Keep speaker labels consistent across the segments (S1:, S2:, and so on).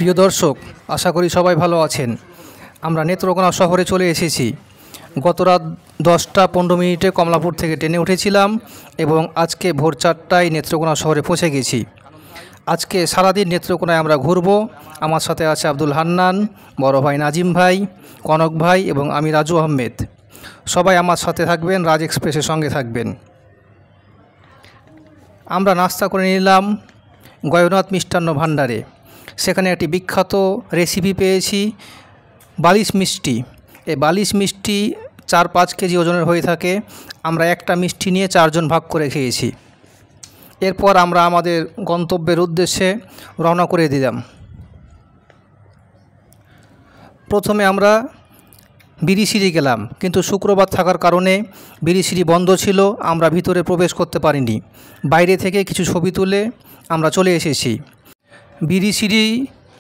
S1: প্রিয় দর্শক, আশা করি সবাই ভালো আছেন। আমরা নেত্রকোনা শহরে চলে এসেছি। গত রাত 10টা 15 মিনিটে কমলাপুর থেকে ট্রেনে উঠেছিলাম এবং আজকে ভোর 4টায় নেত্রকোনা শহরে পৌঁছে গেছি। আজকে সারাদিন নেত্রকোনায় আমরা ঘুরব। আমার সাথে আছে আব্দুল হান্নান, বড় ভাই নাজিম ভাই, কনক ভাই এবং আমি রাজু আহমেদ। সবাই আমার সাথে থাকবেন, রাজ এক্সপ্রেসের সঙ্গে থাকবেন। আমরা নাস্তা করে নিলাম গয়নাথ মিষ্টান্ন ভাণ্ডারে। সেখানে একটি বিখ্যাত রেসিপি পেয়েছি, বালিশ মিষ্টি। এই বালিশ মিষ্টি 4-5 কেজি ওজনের হয়ে থাকে। আমরা একটা মিষ্টি নিয়ে 4 জন ভাগ করে খেয়েছি। এরপর আমরা আমাদের গন্তব্যের উদ্দেশ্যে রওনা করে দিলাম। প্রথমে আমরা বিরিশিরি গেলাম, কিন্তু শুক্রবার থাকার কারণে বিরিশিরি বন্ধ ছিল। আমরা ভিতরে প্রবেশ করতে পারিনি। বাইরে থেকে কিছু ছবি তুলে আমরা চলে এসেছি। বিরিশিরি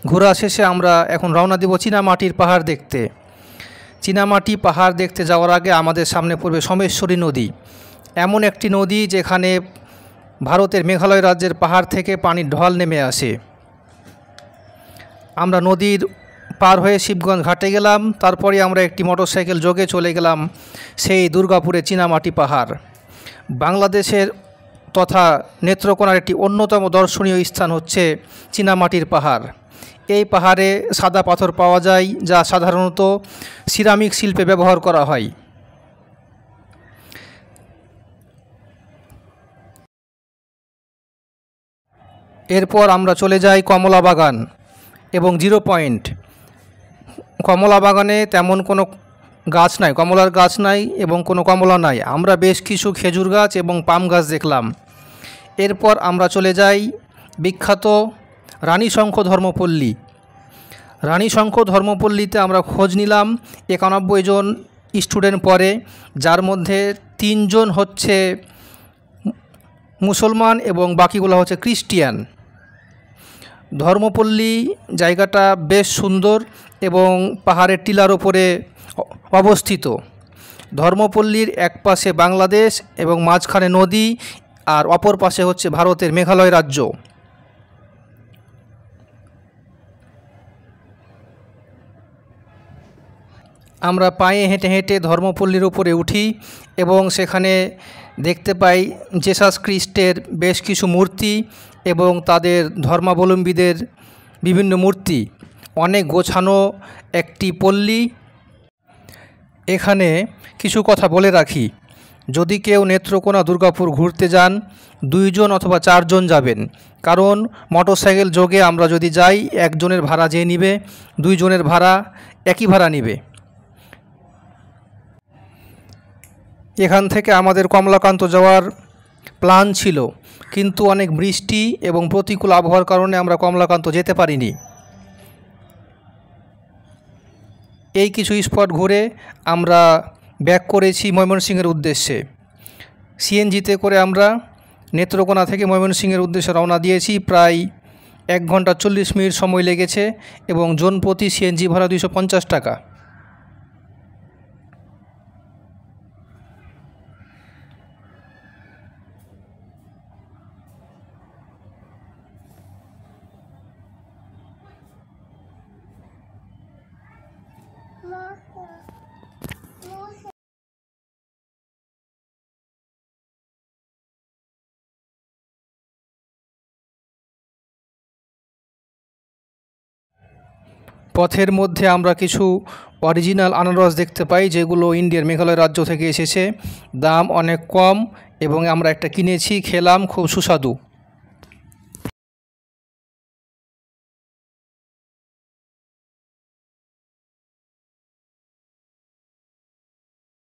S1: ঘোরা শেষে আমরা এখন রওনা দেব চীনামাটির পাহাড় দেখতে। চীনামাটি পাহাড় দেখতে যাওয়ার আগে আমাদের সামনে পড়বে সোমেশ্বরী নদী। এমন একটি নদী যেখানে ভারতের মেঘালয় রাজ্যের পাহাড় থেকে পানির ঢল নেমে আসে। আমরা নদীর পার হয়ে শিবগঞ্জ ঘাটে গেলাম। তারপরে আমরা একটি মোটরসাইকেল যোগে চলে গেলাম সেই দুর্গাপুরের চীনামাটি পাহাড়। বাংলাদেশের তথা নেত্রকোনার একটি অন্যতম দর্শনীয় স্থান হচ্ছে চীনামাটির পাহাড়। এই পাহাড়ে সাদা পাথর পাওয়া যায়, যা সাধারণত সিরামিক শিল্পে ব্যবহার করা হয়। এরপর আমরা চলে যাই কমলা বাগান এবং 0 পয়েন্ট। কমলা বাগানে তেমন কোনো গাছ নাই, কমলার গাছ নাই এবং কোনো কমলা নাই। আমরা বেশ কিছু খেজুর গাছ এবং পাম গাছ দেখলাম। এরপর আমরা চলে যাই বিখ্যাত রানীশঙ্খ ধর্মপল্লী। রানীশঙ্খ ধর্মপল্লীতে আমরা খোঁজ নিলাম 91 জন স্টুডেন্ট পড়ে, যার মধ্যে 3 জন হচ্ছে মুসলমান এবং বাকিগুলো হচ্ছে খ্রিস্টিয়ান। ধর্মপল্লী জায়গাটা বেশ সুন্দর এবং পাহাড়ের টিলার ওপরে অবস্থিত। ধর্মপল্লীর এক পাশে বাংলাদেশ এবং মাঝখানে নদী, আর অপর পাশে হচ্ছে ভারতের মেঘালয় রাজ্য। আমরা পায়ে হেঁটে হেঁটে ধর্মপল্লীর উপরে উঠি এবং সেখানে দেখতে পাই জেসাস খ্রিস্টের বেশ কিছু মূর্তি এবং তাদের ধর্মাবলম্বীদের বিভিন্ন মূর্তি। অনেক গোছানো একটি পল্লী। এখানে কিছু কথা বলে রাখি, যদি কেউ নেত্রকোনা দুর্গাপুর ঘুরতে যান 2 জন অথবা 4 জন যাবেন, কারণ মোটরসাইকেল যোগে আমরা যদি যাই 1 জনের ভাড়া যে নিবে, 2 জনের ভাড়া একই ভাড়া নিবে। এখান থেকে আমাদের কমলাকান্ত যাওয়ার প্ল্যান ছিল, কিন্তু অনেক বৃষ্টি এবং প্রতিকূল আবহাওয়ার কারণে আমরা কমলাকান্ত যেতে পারিনি। এই কিছু স্পট ঘুরে আমরা ব্যাক করেছি ময়মনসিংহের উদ্দেশ্যে। সিএনজিতে করে আমরা নেত্রকোনা থেকে ময়মনসিংহের উদ্দেশ্যে রওনা দিয়েছি। প্রায় 1 ঘন্টা 40 মিনিট সময় লেগেছে এবং জন প্রতি সিএনজি ভাড়া 250 টাকা। পথের মধ্যে আমরা কিছু অরিজিনাল আনারস দেখতে পাই, যেগুলো ইন্ডিয়ার মেঘালয় রাজ্য থেকে এসেছে। দাম অনেক কম এবং আমরা একটা কিনেছি, খেলাম, খুব সুস্বাদু।